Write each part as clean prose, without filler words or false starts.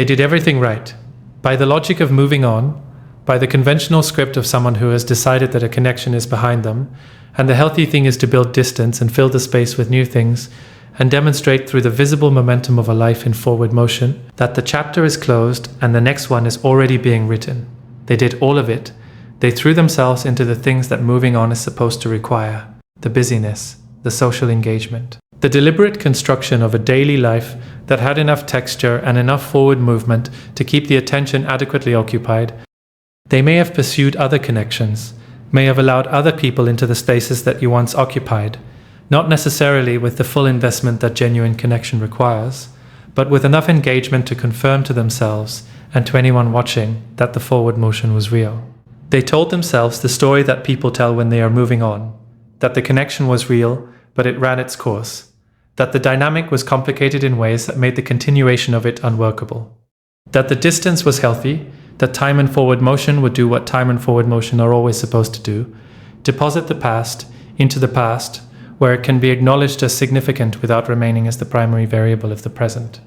They did everything right. By the logic of moving on, by the conventional script of someone who has decided that a connection is behind them, and the healthy thing is to build distance and fill the space with new things, and demonstrate through the visible momentum of a life in forward motion that the chapter is closed and the next one is already being written. They did all of it. They threw themselves into the things that moving on is supposed to require: the busyness, the social engagement, the deliberate construction of a daily life that had enough texture and enough forward movement to keep the attention adequately occupied. They may have pursued other connections, may have allowed other people into the spaces that you once occupied, not necessarily with the full investment that genuine connection requires, but with enough engagement to confirm to themselves and to anyone watching that the forward motion was real. They told themselves the story that people tell when they are moving on, that the connection was real, but it ran its course, that the dynamic was complicated in ways that made the continuation of it unworkable, that the distance was healthy, that time and forward motion would do what time and forward motion are always supposed to do: deposit the past into the past, where it can be acknowledged as significant without remaining as the primary variable of the present.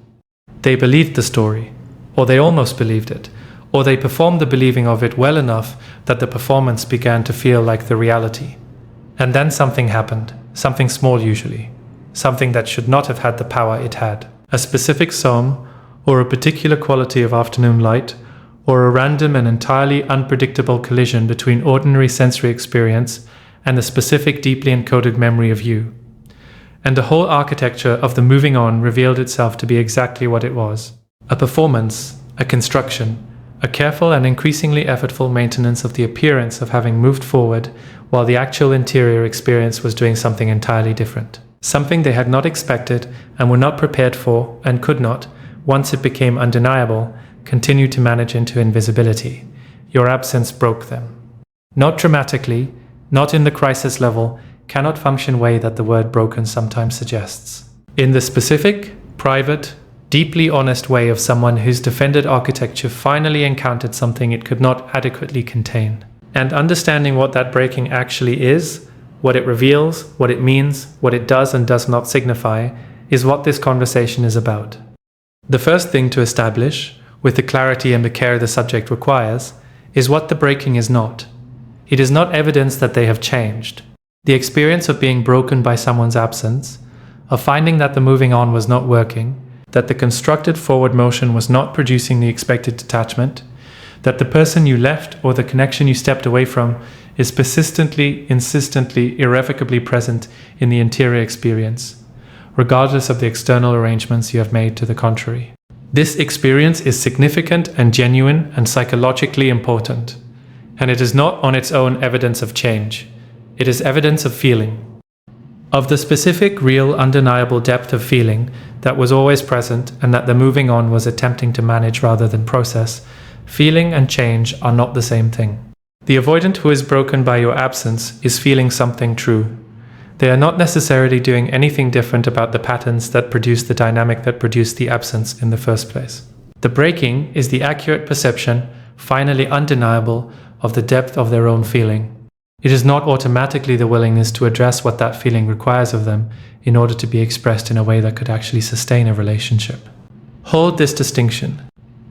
They believed the story, or they almost believed it, or they performed the believing of it well enough that the performance began to feel like the reality. And then something happened, something small usually, something that should not have had the power it had. A specific psalm, or a particular quality of afternoon light, or a random and entirely unpredictable collision between ordinary sensory experience and the specific deeply encoded memory of you. And the whole architecture of the moving on revealed itself to be exactly what it was: a performance, a construction, a careful and increasingly effortful maintenance of the appearance of having moved forward while the actual interior experience was doing something entirely different. Something they had not expected and were not prepared for, and could not, once it became undeniable, continue to manage into invisibility. Your absence broke them. Not dramatically, not in the crisis level, cannot function way that the word broken sometimes suggests. In the specific, private, deeply honest way of someone whose defended architecture finally encountered something it could not adequately contain. And understanding what that breaking actually is, what it reveals, what it means, what it does and does not signify, is what this conversation is about. The first thing to establish, with the clarity and the care the subject requires, is what the breaking is not. It is not evidence that they have changed. The experience of being broken by someone's absence, of finding that the moving on was not working, that the constructed forward motion was not producing the expected detachment, that the person you left or the connection you stepped away from is persistently, insistently, irrevocably present in the interior experience, regardless of the external arrangements you have made to the contrary. This experience is significant and genuine and psychologically important, and it is not on its own evidence of change. It is evidence of feeling, of the specific, real, undeniable depth of feeling that was always present and that the moving on was attempting to manage rather than process. Feeling and change are not the same thing. The avoidant who is broken by your absence is feeling something true. They are not necessarily doing anything different about the patterns that produce the dynamic that produced the absence in the first place. The breaking is the accurate perception, finally undeniable, of the depth of their own feeling. It is not automatically the willingness to address what that feeling requires of them in order to be expressed in a way that could actually sustain a relationship. Hold this distinction.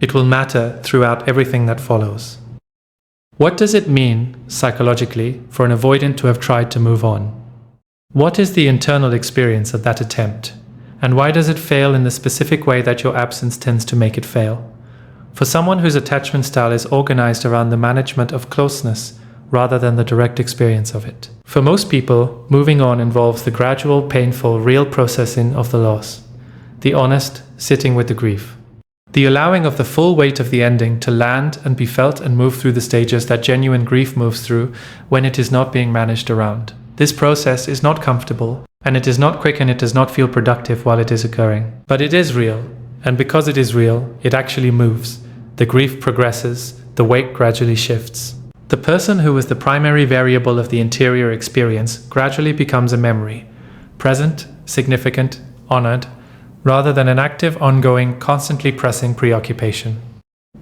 It will matter throughout everything that follows. What does it mean, psychologically, for an avoidant to have tried to move on? What is the internal experience of that attempt? And why does it fail in the specific way that your absence tends to make it fail? For someone whose attachment style is organized around the management of closeness rather than the direct experience of it. For most people, moving on involves the gradual, painful, real processing of the loss, the honest sitting with the grief, the allowing of the full weight of the ending to land and be felt and move through the stages that genuine grief moves through when it is not being managed around. This process is not comfortable, and it is not quick, and it does not feel productive while it is occurring. But it is real, and because it is real, it actually moves. The grief progresses, the weight gradually shifts. The person who is the primary variable of the interior experience gradually becomes a memory, present, significant, honored, rather than an active, ongoing, constantly pressing preoccupation.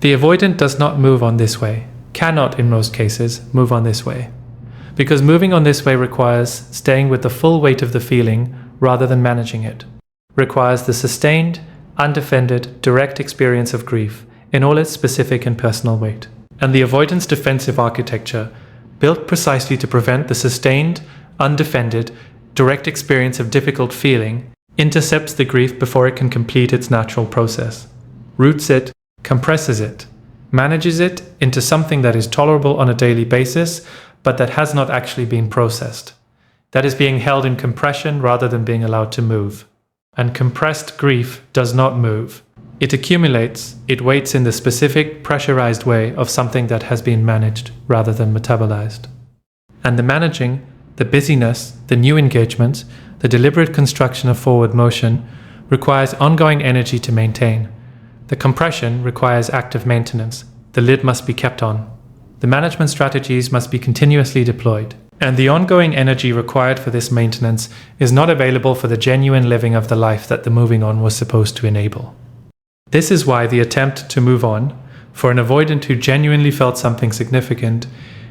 The avoidant does not move on this way, cannot in most cases move on this way, because moving on this way requires staying with the full weight of the feeling rather than managing it, requires the sustained, undefended, direct experience of grief in all its specific and personal weight. And the avoidance defensive architecture, built precisely to prevent the sustained, undefended, direct experience of difficult feeling, intercepts the grief before it can complete its natural process, roots it, compresses it, manages it into something that is tolerable on a daily basis, but that has not actually been processed, that is being held in compression rather than being allowed to move. And compressed grief does not move. It accumulates, it waits in the specific, pressurized way of something that has been managed rather than metabolized. And the managing, the busyness, the new engagements, the deliberate construction of forward motion requires ongoing energy to maintain. The compression requires active maintenance. The lid must be kept on. The management strategies must be continuously deployed. And the ongoing energy required for this maintenance is not available for the genuine living of the life that the moving on was supposed to enable. This is why the attempt to move on, for an avoidant who genuinely felt something significant,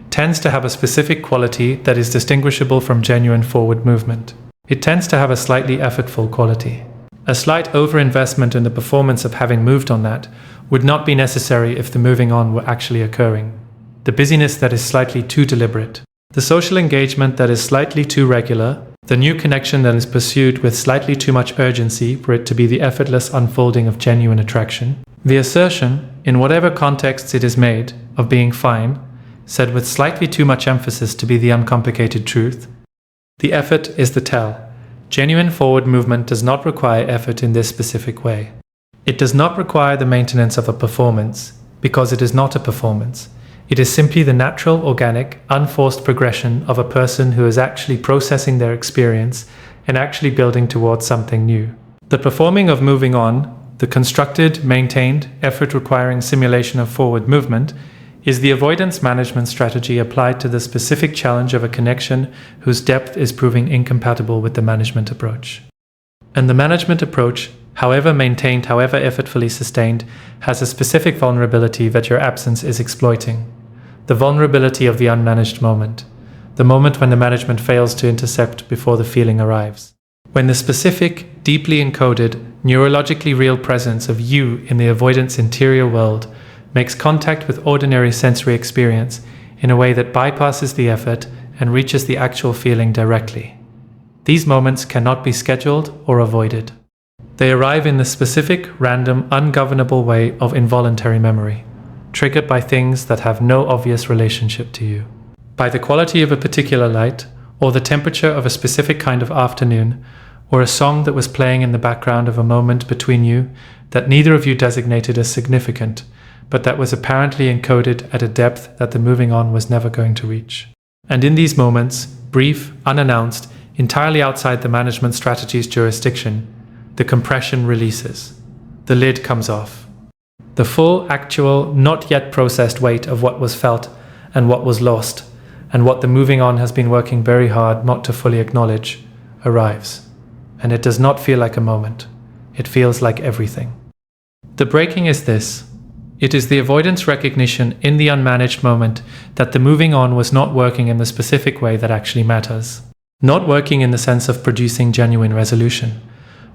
tends to have a specific quality that is distinguishable from genuine forward movement. It tends to have a slightly effortful quality. A slight overinvestment in the performance of having moved on that would not be necessary if the moving on were actually occurring. The busyness that is slightly too deliberate, the social engagement that is slightly too regular, the new connection that is pursued with slightly too much urgency for it to be the effortless unfolding of genuine attraction, the assertion, in whatever contexts it is made, of being fine, said with slightly too much emphasis to be the uncomplicated truth. The effort is the tell. Genuine forward movement does not require effort in this specific way. It does not require the maintenance of a performance, because it is not a performance. It is simply the natural, organic, unforced progression of a person who is actually processing their experience and actually building towards something new. The performing of moving on, the constructed, maintained, effort-requiring simulation of forward movement, is the avoidance management strategy applied to the specific challenge of a connection whose depth is proving incompatible with the management approach. And the management approach, however maintained, however effortfully sustained, has a specific vulnerability that your absence is exploiting. The vulnerability of the unmanaged moment, the moment when the management fails to intercept before the feeling arrives. When the specific, deeply encoded, neurologically real presence of you in the avoidance interior world makes contact with ordinary sensory experience in a way that bypasses the effort and reaches the actual feeling directly. These moments cannot be scheduled or avoided. They arrive in the specific, random, ungovernable way of involuntary memory, triggered by things that have no obvious relationship to you. By the quality of a particular light, or the temperature of a specific kind of afternoon, or a song that was playing in the background of a moment between you that neither of you designated as significant, but that was apparently encoded at a depth that the moving on was never going to reach. And in these moments, brief, unannounced, entirely outside the management strategy's jurisdiction, the compression releases. The lid comes off. The full, actual, not yet processed weight of what was felt and what was lost, and what the moving on has been working very hard not to fully acknowledge, arrives. And it does not feel like a moment. It feels like everything. The breaking is this. It is the avoidance recognition in the unmanaged moment that the moving on was not working in the specific way that actually matters. Not working in the sense of producing genuine resolution.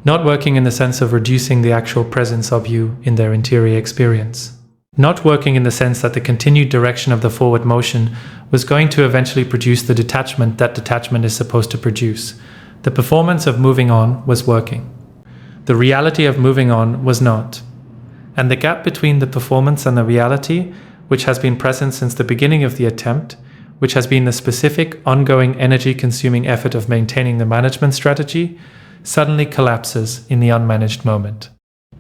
Not working in the sense of reducing the actual presence of you in their interior experience. Not working in the sense that the continued direction of the forward motion was going to eventually produce the detachment that detachment is supposed to produce. The performance of moving on was working. The reality of moving on was not. And the gap between the performance and the reality, which has been present since the beginning of the attempt, which has been the specific, ongoing, energy-consuming effort of maintaining the management strategy, suddenly collapses in the unmanaged moment.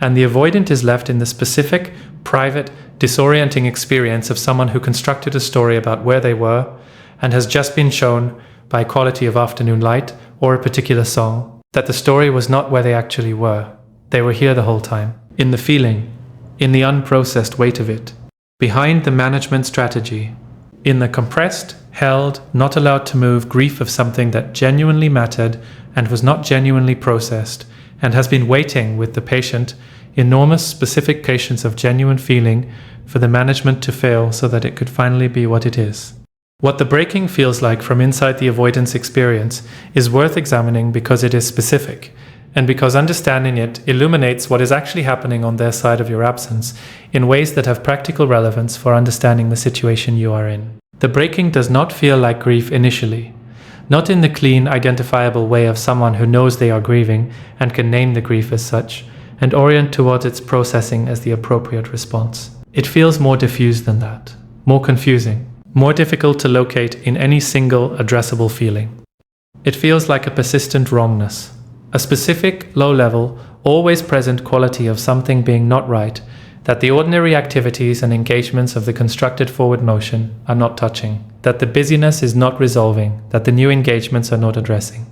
And the avoidant is left in the specific, private, disorienting experience of someone who constructed a story about where they were and has just been shown, by quality of afternoon light or a particular song, that the story was not where they actually were. They were here the whole time, in the feeling, in the unprocessed weight of it, behind the management strategy, in the compressed, held, not allowed to move grief of something that genuinely mattered and was not genuinely processed, and has been waiting with the patient, enormous specific patience of genuine feeling for the management to fail so that it could finally be what it is. What the breaking feels like from inside the avoidance experience is worth examining because it is specific, and because understanding it illuminates what is actually happening on their side of your absence in ways that have practical relevance for understanding the situation you are in. The breaking does not feel like grief initially, not in the clean, identifiable way of someone who knows they are grieving and can name the grief as such, and orient towards its processing as the appropriate response. It feels more diffuse than that, more confusing, more difficult to locate in any single addressable feeling. It feels like a persistent wrongness, a specific, low-level, always present quality of something being not right, that the ordinary activities and engagements of the constructed forward motion are not touching, that the busyness is not resolving, that the new engagements are not addressing,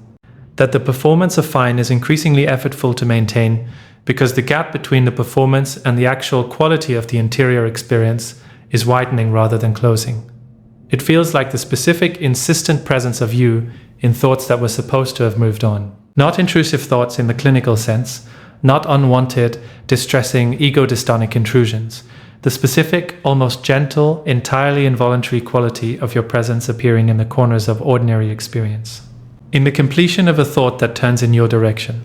that the performance of fine is increasingly effortful to maintain because the gap between the performance and the actual quality of the interior experience is widening rather than closing. It feels like the specific, insistent presence of you in thoughts that were supposed to have moved on. Not intrusive thoughts in the clinical sense, not unwanted, distressing, ego-dystonic intrusions. The specific, almost gentle, entirely involuntary quality of your presence appearing in the corners of ordinary experience. In the completion of a thought that turns in your direction.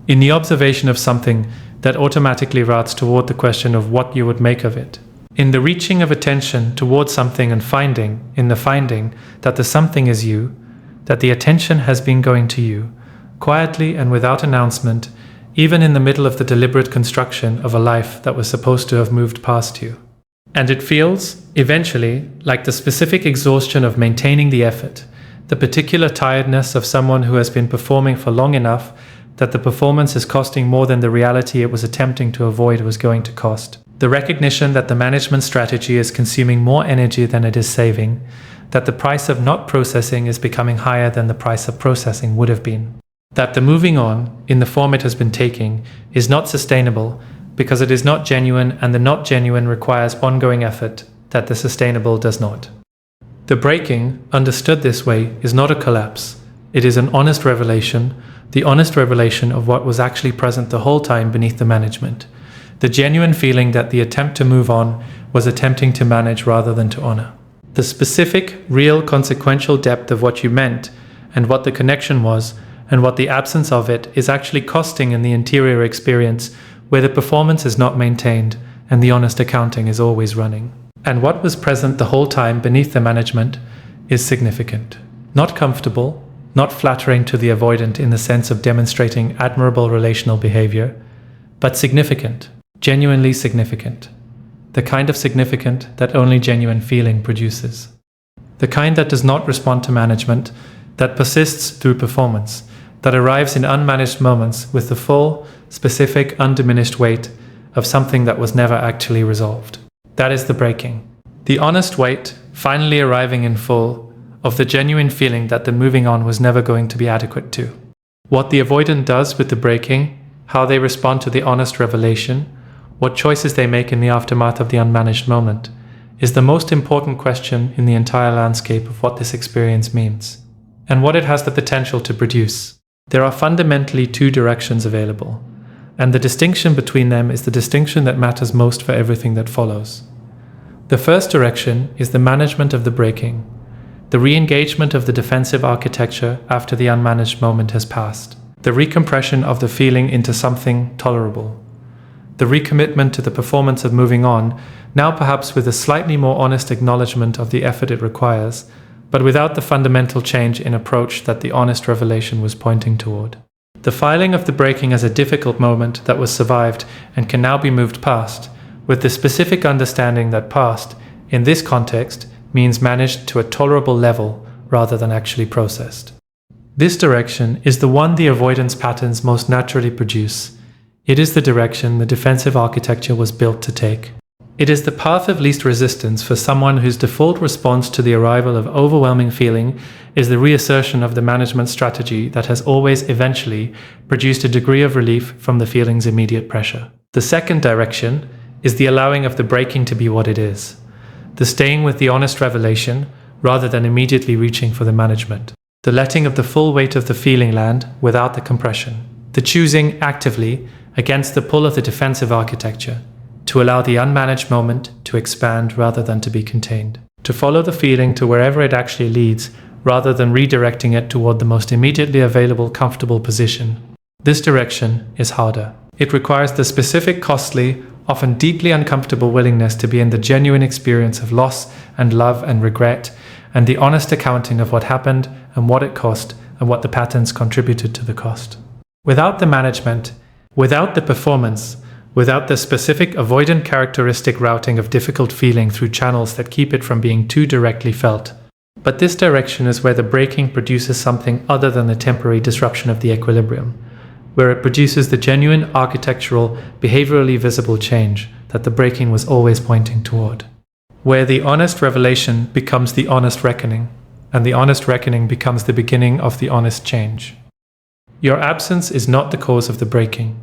In the observation of something that automatically routes toward the question of what you would make of it. In the reaching of attention towards something and finding, in the finding, that the something is you, that the attention has been going to you, quietly and without announcement, even in the middle of the deliberate construction of a life that was supposed to have moved past you. And it feels, eventually, like the specific exhaustion of maintaining the effort, the particular tiredness of someone who has been performing for long enough that the performance is costing more than the reality it was attempting to avoid was going to cost. The recognition that the management strategy is consuming more energy than it is saving, that the price of not processing is becoming higher than the price of processing would have been. That the moving on, in the form it has been taking, is not sustainable because it is not genuine, and the not genuine requires ongoing effort that the sustainable does not. The breaking, understood this way, is not a collapse. It is an honest revelation, the honest revelation of what was actually present the whole time beneath the management. The genuine feeling that the attempt to move on was attempting to manage rather than to honor. The specific, real, consequential depth of what you meant, and what the connection was, and what the absence of it is actually costing in the interior experience, where the performance is not maintained and the honest accounting is always running. And what was present the whole time beneath the management is significant. Not comfortable, not flattering to the avoidant in the sense of demonstrating admirable relational behavior, but significant, genuinely significant. The kind of significant that only genuine feeling produces. The kind that does not respond to management, that persists through performance, that arrives in unmanaged moments with the full, specific, undiminished weight of something that was never actually resolved. That is the breaking. The honest weight, finally arriving in full, of the genuine feeling that the moving on was never going to be adequate to. What the avoidant does with the breaking, how they respond to the honest revelation, what choices they make in the aftermath of the unmanaged moment, is the most important question in the entire landscape of what this experience means, and what it has the potential to produce. There are fundamentally two directions available, and the distinction between them is the distinction that matters most for everything that follows. The first direction is the management of the breaking, the re-engagement of the defensive architecture after the unmanaged moment has passed, the recompression of the feeling into something tolerable, the recommitment to the performance of moving on, now perhaps with a slightly more honest acknowledgement of the effort it requires, but without the fundamental change in approach that the honest revelation was pointing toward. The filing of the breaking as a difficult moment that was survived and can now be moved past, with the specific understanding that past, in this context, means managed to a tolerable level rather than actually processed. This direction is the one the avoidance patterns most naturally produce. It is the direction the defensive architecture was built to take. It is the path of least resistance for someone whose default response to the arrival of overwhelming feeling is the reassertion of the management strategy that has always eventually produced a degree of relief from the feeling's immediate pressure. The second direction is the allowing of the breaking to be what it is, the staying with the honest revelation rather than immediately reaching for the management, the letting of the full weight of the feeling land without the compression, the choosing actively against the pull of the defensive architecture, to allow the unmanaged moment to expand rather than to be contained, to follow the feeling to wherever it actually leads rather than redirecting it toward the most immediately available comfortable position. This direction is harder. It requires the specific, costly, often deeply uncomfortable willingness to be in the genuine experience of loss and love and regret, and the honest accounting of what happened and what it cost and what the patterns contributed to the cost. Without the management, without the performance, without the specific avoidant characteristic routing of difficult feeling through channels that keep it from being too directly felt. But this direction is where the breaking produces something other than the temporary disruption of the equilibrium, where it produces the genuine architectural, behaviorally visible change that the breaking was always pointing toward. Where the honest revelation becomes the honest reckoning, and the honest reckoning becomes the beginning of the honest change. Your absence is not the cause of the breaking.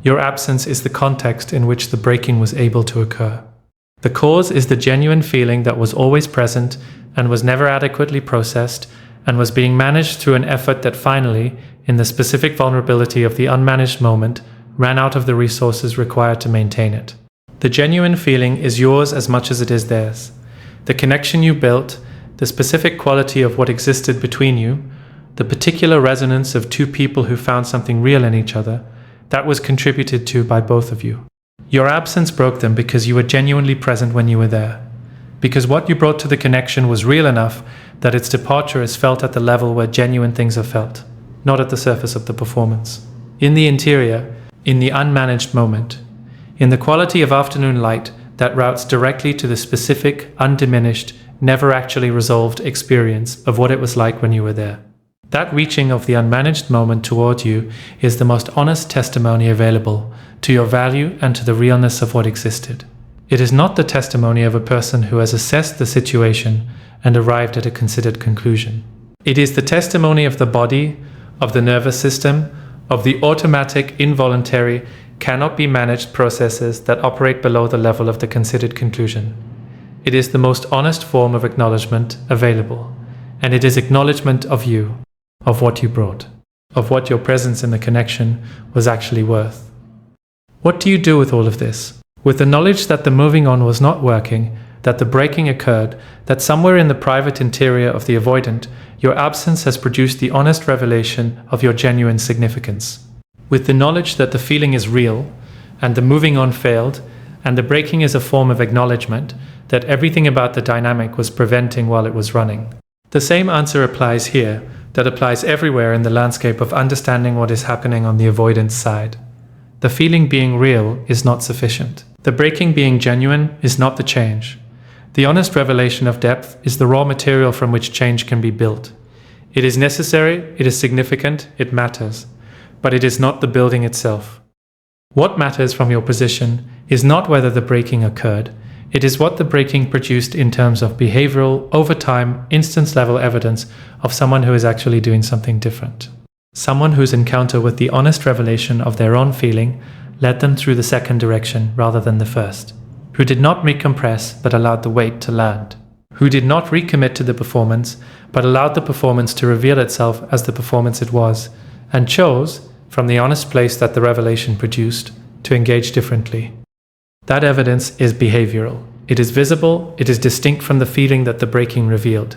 Your absence is the context in which the breaking was able to occur. The cause is the genuine feeling that was always present and was never adequately processed and was being managed through an effort that finally, in the specific vulnerability of the unmanaged moment, ran out of the resources required to maintain it. The genuine feeling is yours as much as it is theirs. The connection you built, the specific quality of what existed between you, the particular resonance of two people who found something real in each other, that was contributed to by both of you. Your absence broke them because you were genuinely present when you were there. Because what you brought to the connection was real enough that its departure is felt at the level where genuine things are felt, not at the surface of the performance. In the interior, in the unmanaged moment, in the quality of afternoon light that routes directly to the specific, undiminished, never actually resolved experience of what it was like when you were there. That reaching of the unmanaged moment toward you is the most honest testimony available to your value and to the realness of what existed. It is not the testimony of a person who has assessed the situation and arrived at a considered conclusion. It is the testimony of the body, of the nervous system, of the automatic, involuntary, cannot be managed processes that operate below the level of the considered conclusion. It is the most honest form of acknowledgement available, and it is acknowledgement of you, of what you brought, of what your presence in the connection was actually worth. What do you do with all of this? With the knowledge that the moving on was not working, that the breaking occurred, that somewhere in the private interior of the avoidant, your absence has produced the honest revelation of your genuine significance. With the knowledge that the feeling is real, and the moving on failed, and the breaking is a form of acknowledgement that everything about the dynamic was preventing while it was running. The same answer applies here, that applies everywhere in the landscape of understanding what is happening on the avoidance side. The feeling being real is not sufficient. The breaking being genuine is not the change. The honest revelation of depth is the raw material from which change can be built. It is necessary, it is significant, it matters, but it is not the building itself. What matters from your position is not whether the breaking occurred, it is what the breaking produced in terms of behavioral, over time, instance-level evidence of someone who is actually doing something different. Someone whose encounter with the honest revelation of their own feeling led them through the second direction rather than the first. Who did not recompress but allowed the weight to land. Who did not recommit to the performance but allowed the performance to reveal itself as the performance it was, and chose, from the honest place that the revelation produced, to engage differently. That evidence is behavioral. It is visible, it is distinct from the feeling that the breaking revealed.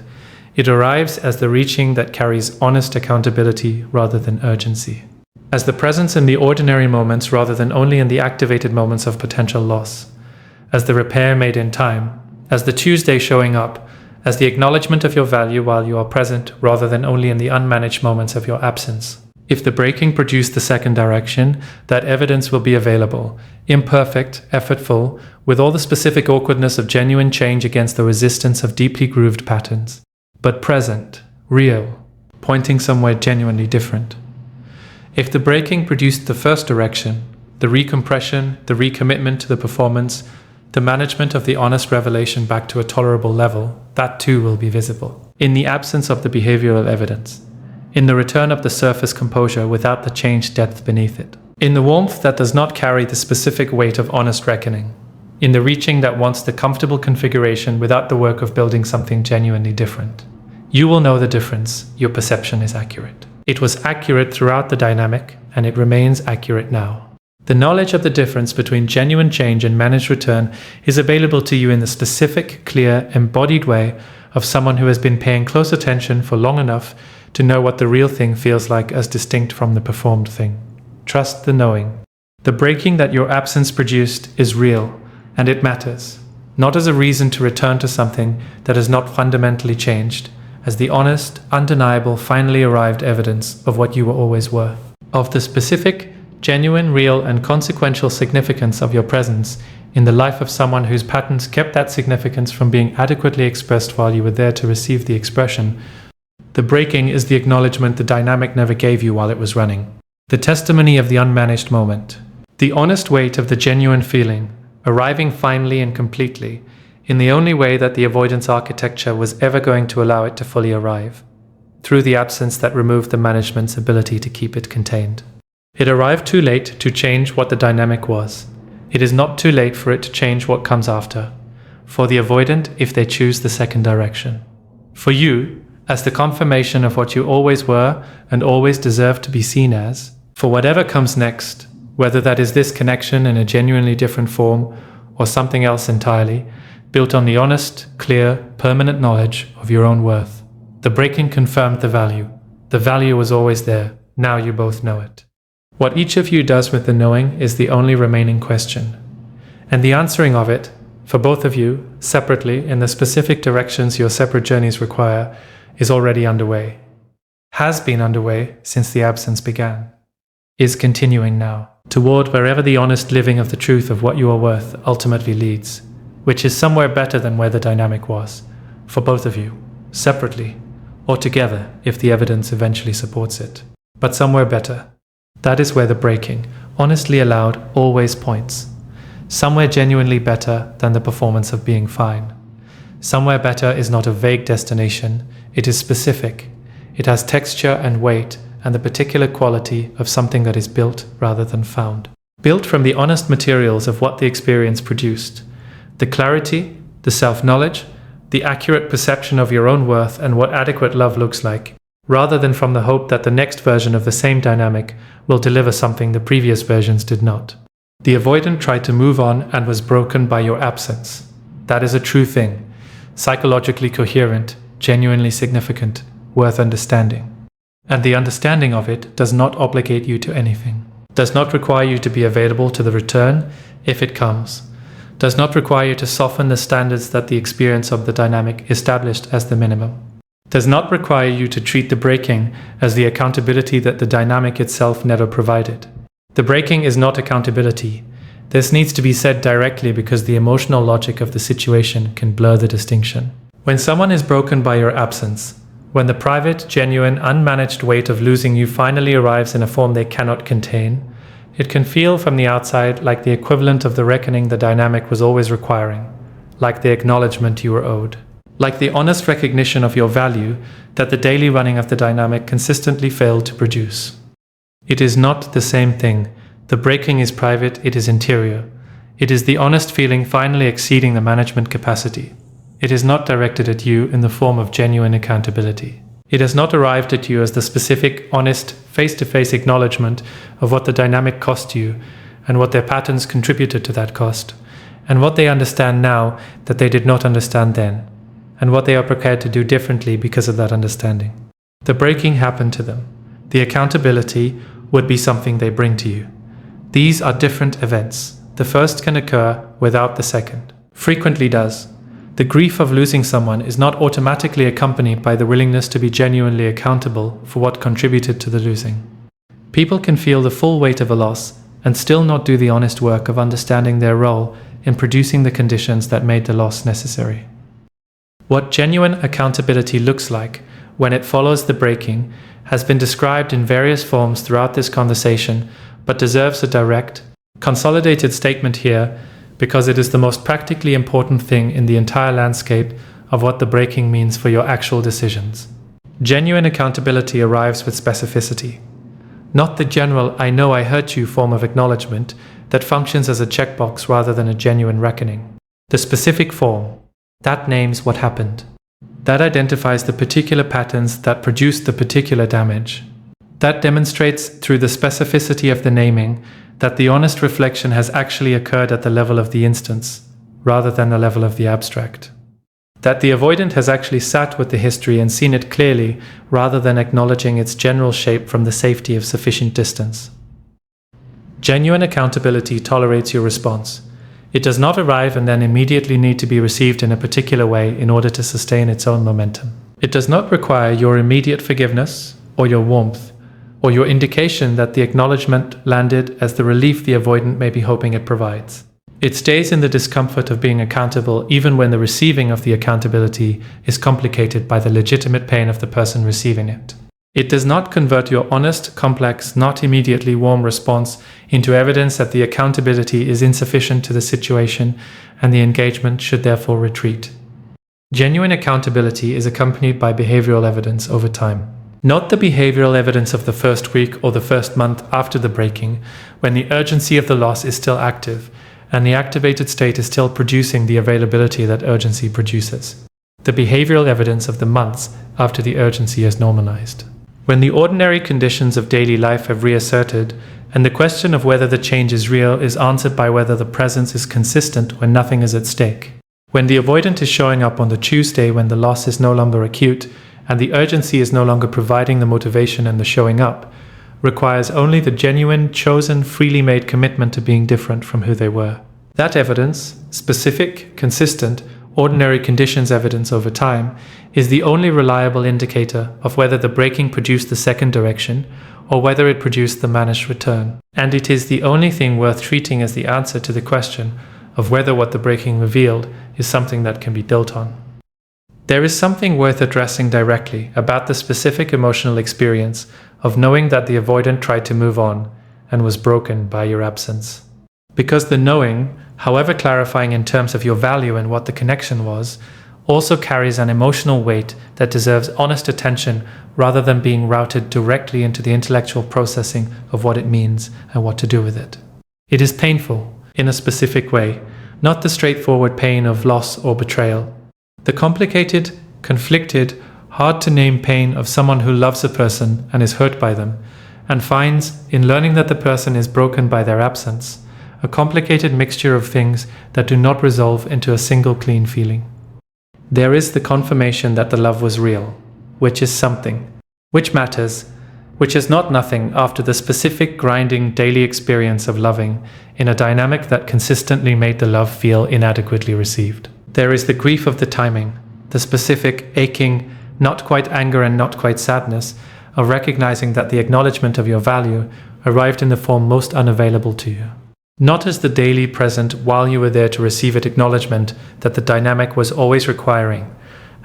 It arrives as the reaching that carries honest accountability rather than urgency. As the presence in the ordinary moments rather than only in the activated moments of potential loss. As the repair made in time. As the Tuesday showing up. As the acknowledgement of your value while you are present rather than only in the unmanaged moments of your absence. If the breaking produced the second direction, that evidence will be available, imperfect, effortful, with all the specific awkwardness of genuine change against the resistance of deeply grooved patterns. But present, real, pointing somewhere genuinely different. If the breaking produced the first direction, the recompression, the recommitment to the performance, the management of the honest revelation back to a tolerable level, that too will be visible. In the absence of the behavioral evidence. In the return of the surface composure without the changed depth beneath it. In the warmth that does not carry the specific weight of honest reckoning. In the reaching that wants the comfortable configuration without the work of building something genuinely different. You will know the difference. Your perception is accurate. It was accurate throughout the dynamic, and it remains accurate now. The knowledge of the difference between genuine change and managed return is available to you in the specific, clear, embodied way of someone who has been paying close attention for long enough to know what the real thing feels like as distinct from the performed thing. Trust the knowing. The breaking that your absence produced is real, and it matters, not as a reason to return to something that has not fundamentally changed, as the honest, undeniable, finally arrived evidence of what you were always worth. Of the specific, genuine, real, and consequential significance of your presence in the life of someone whose patterns kept that significance from being adequately expressed while you were there to receive the expression. The breaking is the acknowledgement the dynamic never gave you while it was running. The testimony of the unmanaged moment. The honest weight of the genuine feeling, arriving finally and completely, in the only way that the avoidance architecture was ever going to allow it to fully arrive, through the absence that removed the management's ability to keep it contained. It arrived too late to change what the dynamic was. It is not too late for it to change what comes after, for the avoidant if they choose the second direction. For you, as the confirmation of what you always were and always deserve to be seen as, for whatever comes next, whether that is this connection in a genuinely different form or something else entirely, built on the honest, clear, permanent knowledge of your own worth. The breaking confirmed the value. The value was always there. Now you both know it. What each of you does with the knowing is the only remaining question. And the answering of it, for both of you, separately, in the specific directions your separate journeys require, is already underway. Has been underway since the absence began. Is continuing now, toward wherever the honest living of the truth of what you are worth ultimately leads, which is somewhere better than where the dynamic was, for both of you, separately, or together if the evidence eventually supports it. But somewhere better. That is where the breaking, honestly allowed, always points. Somewhere genuinely better than the performance of being fine. Somewhere better is not a vague destination, it is specific. It has texture and weight and the particular quality of something that is built rather than found. Built from the honest materials of what the experience produced. The clarity, the self-knowledge, the accurate perception of your own worth and what adequate love looks like, rather than from the hope that the next version of the same dynamic will deliver something the previous versions did not. The avoidant tried to move on and was broken by your absence. That is a true thing, psychologically coherent, genuinely significant, worth understanding. And the understanding of it does not obligate you to anything, does not require you to be available to the return if it comes, does not require you to soften the standards that the experience of the dynamic established as the minimum, does not require you to treat the breaking as the accountability that the dynamic itself never provided. The breaking is not accountability. This needs to be said directly because the emotional logic of the situation can blur the distinction. When someone is broken by your absence, when the private, genuine, unmanaged weight of losing you finally arrives in a form they cannot contain, it can feel from the outside like the equivalent of the reckoning the dynamic was always requiring, like the acknowledgement you were owed, like the honest recognition of your value that the daily running of the dynamic consistently failed to produce. It is not the same thing. The breaking is private, it is interior. It is the honest feeling finally exceeding the management capacity. It is not directed at you in the form of genuine accountability. It has not arrived at you as the specific, honest, face-to-face acknowledgement of what the dynamic cost you and what their patterns contributed to that cost, and what they understand now that they did not understand then, and what they are prepared to do differently because of that understanding. The breaking happened to them. The accountability would be something they bring to you. These are different events. The first can occur without the second. Frequently does. The grief of losing someone is not automatically accompanied by the willingness to be genuinely accountable for what contributed to the losing. People can feel the full weight of a loss and still not do the honest work of understanding their role in producing the conditions that made the loss necessary. What genuine accountability looks like when it follows the breaking has been described in various forms throughout this conversation, but deserves a direct, consolidated statement here because it is the most practically important thing in the entire landscape of what the breaking means for your actual decisions. Genuine accountability arrives with specificity. Not the general "I know I hurt you" form of acknowledgement that functions as a checkbox rather than a genuine reckoning. The specific form, that names what happened. That identifies the particular patterns that produced the particular damage. That demonstrates through the specificity of the naming that the honest reflection has actually occurred at the level of the instance, rather than the level of the abstract. That the avoidant has actually sat with the history and seen it clearly, rather than acknowledging its general shape from the safety of sufficient distance. Genuine accountability tolerates your response. It does not arrive and then immediately need to be received in a particular way in order to sustain its own momentum. It does not require your immediate forgiveness or your warmth, or your indication that the acknowledgement landed as the relief the avoidant may be hoping it provides. It stays in the discomfort of being accountable even when the receiving of the accountability is complicated by the legitimate pain of the person receiving it. It does not convert your honest, complex, not immediately warm response into evidence that the accountability is insufficient to the situation and the engagement should therefore retreat. Genuine accountability is accompanied by behavioral evidence over time. Not the behavioral evidence of the first week or the first month after the breaking, when the urgency of the loss is still active, and the activated state is still producing the availability that urgency produces. The behavioral evidence of the months after the urgency is normalized. When the ordinary conditions of daily life have reasserted, and the question of whether the change is real is answered by whether the presence is consistent when nothing is at stake. When the avoidant is showing up on the Tuesday when the loss is no longer acute, and the urgency is no longer providing the motivation and the showing up, requires only the genuine, chosen, freely made commitment to being different from who they were. That evidence, specific, consistent, ordinary conditions evidence over time, is the only reliable indicator of whether the breaking produced the second direction or whether it produced the managed return. And it is the only thing worth treating as the answer to the question of whether what the breaking revealed is something that can be built on. There is something worth addressing directly about the specific emotional experience of knowing that the avoidant tried to move on and was broken by your absence. Because the knowing, however clarifying in terms of your value and what the connection was, also carries an emotional weight that deserves honest attention rather than being routed directly into the intellectual processing of what it means and what to do with it. It is painful, in a specific way, not the straightforward pain of loss or betrayal. The complicated, conflicted, hard-to-name pain of someone who loves a person and is hurt by them, and finds, in learning that the person is broken by their absence, a complicated mixture of things that do not resolve into a single clean feeling. There is the confirmation that the love was real, which is something, which matters, which is not nothing after the specific grinding daily experience of loving in a dynamic that consistently made the love feel inadequately received. There is the grief of the timing, the specific, aching, not quite anger and not quite sadness, of recognizing that the acknowledgement of your value arrived in the form most unavailable to you. Not as the daily present while you were there to receive it acknowledgement that the dynamic was always requiring,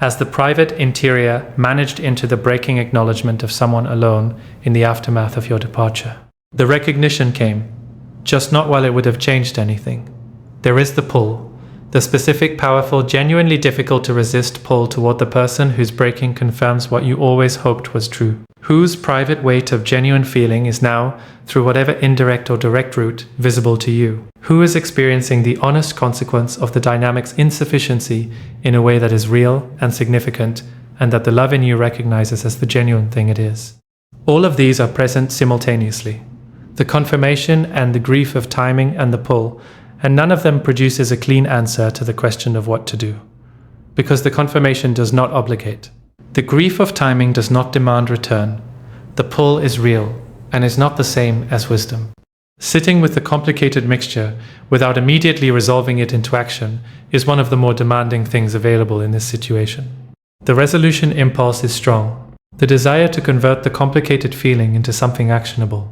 as the private interior managed into the breaking acknowledgement of someone alone in the aftermath of your departure. The recognition came, just not while it would have changed anything. There is the pull. The specific, powerful, genuinely difficult to resist pull toward the person whose breaking confirms what you always hoped was true, whose private weight of genuine feeling is now, through whatever indirect or direct route, visible to you, who is experiencing the honest consequence of the dynamic's insufficiency in a way that is real and significant, and that the love in you recognizes as the genuine thing it is. All of these are present simultaneously. The confirmation and the grief of timing and the pull, and none of them produces a clean answer to the question of what to do, because the confirmation does not obligate. The grief of timing does not demand return. The pull is real, and is not the same as wisdom. Sitting with the complicated mixture, without immediately resolving it into action, is one of the more demanding things available in this situation. The resolution impulse is strong, the desire to convert the complicated feeling into something actionable.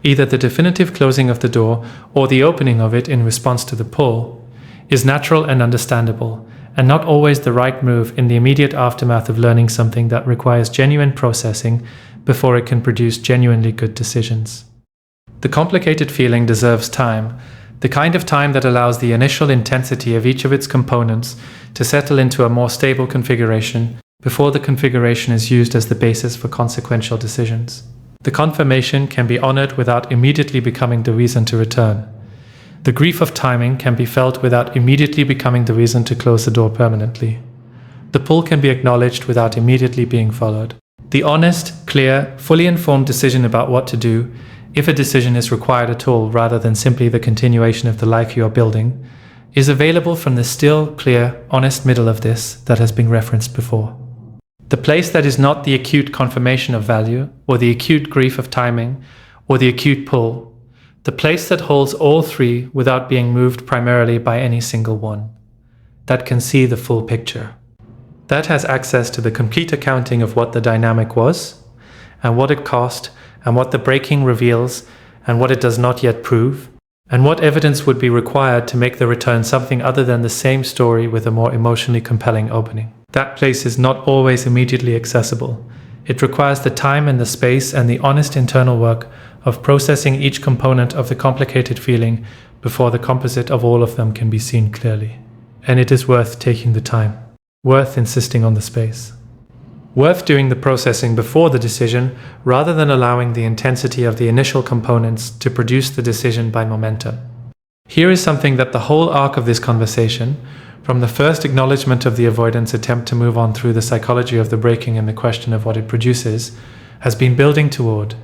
Either the definitive closing of the door or the opening of it in response to the pull is natural and understandable, and not always the right move in the immediate aftermath of learning something that requires genuine processing before it can produce genuinely good decisions. The complicated feeling deserves time, the kind of time that allows the initial intensity of each of its components to settle into a more stable configuration before the configuration is used as the basis for consequential decisions. The confirmation can be honored without immediately becoming the reason to return. The grief of timing can be felt without immediately becoming the reason to close the door permanently. The pull can be acknowledged without immediately being followed. The honest, clear, fully informed decision about what to do, if a decision is required at all rather than simply the continuation of the life you are building, is available from the still, clear, honest middle of this that has been referenced before. The place that is not the acute confirmation of value, or the acute grief of timing, or the acute pull, The place that holds all three without being moved primarily by any single one. That can see the full picture. That has access to the complete accounting of what the dynamic was, and what it cost, and what the breaking reveals, and what it does not yet prove, and what evidence would be required to make the return something other than the same story with a more emotionally compelling opening. That place is not always immediately accessible. It requires the time and the space and the honest internal work of processing each component of the complicated feeling before the composite of all of them can be seen clearly. And it is worth taking the time, worth insisting on the space, worth doing the processing before the decision rather than allowing the intensity of the initial components to produce the decision by momentum. Here is something that the whole arc of this conversation, from the first acknowledgement of the avoidance attempt to move on through the psychology of the breaking and the question of what it produces, has been building toward,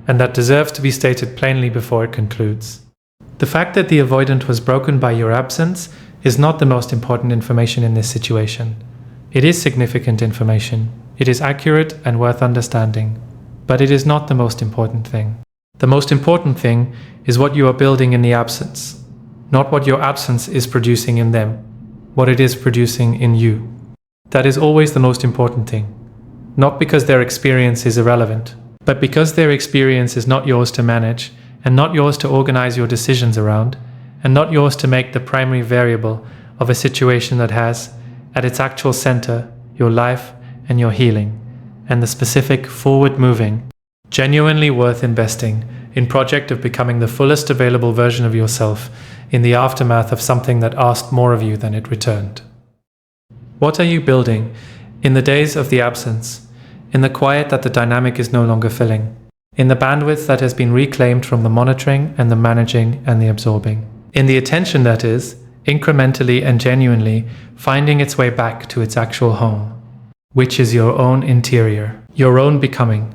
and that deserves to be stated plainly before it concludes. The fact that the avoidant was broken by your absence is not the most important information in this situation. It is significant information, it is accurate and worth understanding, but it is not the most important thing. The most important thing is what you are building in the absence, not what your absence is producing in them, what it is producing in you. That is always the most important thing, not because their experience is irrelevant, but because their experience is not yours to manage, and not yours to organize your decisions around, and not yours to make the primary variable of a situation that has, at its actual center, your life and your healing, and the specific, forward-moving, genuinely worth investing in project of becoming the fullest available version of yourself in the aftermath of something that asked more of you than it returned. What are you building in the days of the absence? In the quiet that the dynamic is no longer filling, in the bandwidth that has been reclaimed from the monitoring and the managing and the absorbing, in the attention that is, incrementally and genuinely, finding its way back to its actual home, which is your own interior, your own becoming,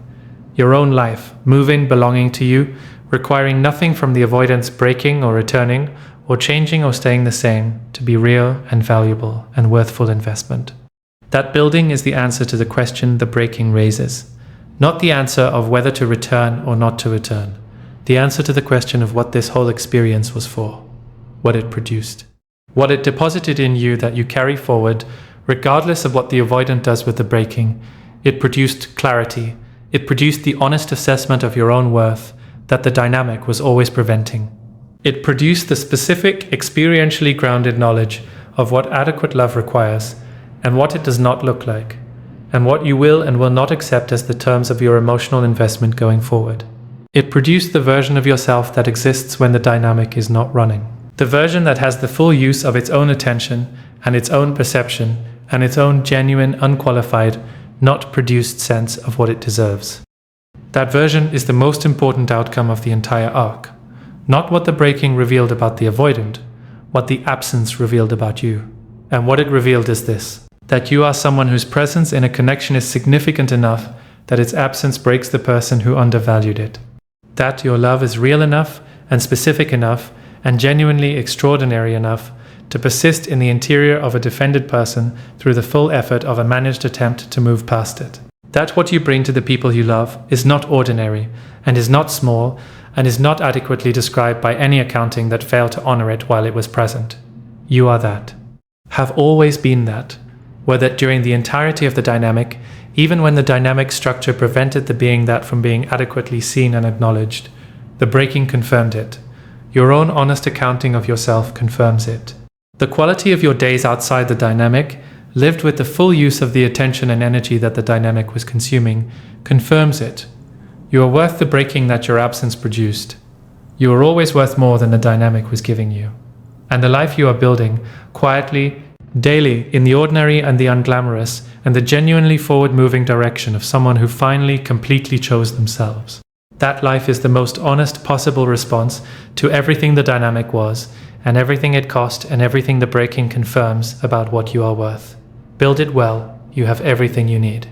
your own life, moving, belonging to you, requiring nothing from the avoidance breaking or returning, or changing or staying the same, to be real and valuable and worth full investment. That building is the answer to the question the breaking raises, not the answer of whether to return or not to return, the answer to the question of what this whole experience was for, what it produced, what it deposited in you that you carry forward, regardless of what the avoidant does with the breaking. It produced clarity, it produced the honest assessment of your own worth that the dynamic was always preventing. It produced the specific, experientially grounded knowledge of what adequate love requires, and what it does not look like, and what you will and will not accept as the terms of your emotional investment going forward. It produced the version of yourself that exists when the dynamic is not running. The version that has the full use of its own attention, and its own perception, and its own genuine, unqualified, not produced sense of what it deserves. That version is the most important outcome of the entire arc. Not what the breaking revealed about the avoidant, what the absence revealed about you. And what it revealed is this: that you are someone whose presence in a connection is significant enough that its absence breaks the person who undervalued it. That your love is real enough and specific enough and genuinely extraordinary enough to persist in the interior of a defended person through the full effort of a managed attempt to move past it. That what you bring to the people you love is not ordinary and is not small and is not adequately described by any accounting that failed to honor it while it was present. You are that. Have always been that. Were that during the entirety of the dynamic, even when the dynamic structure prevented the being that from being adequately seen and acknowledged. The breaking confirmed it. Your own honest accounting of yourself confirms it. The quality of your days outside the dynamic, lived with the full use of the attention and energy that the dynamic was consuming, confirms it. You are worth the breaking that your absence produced. You are always worth more than the dynamic was giving you. And the life you are building, quietly, daily, in the ordinary and the unglamorous, and the genuinely forward-moving direction of someone who finally, completely chose themselves. That life is the most honest possible response to everything the dynamic was, and everything it cost, and everything the breaking confirms about what you are worth. Build it well, you have everything you need.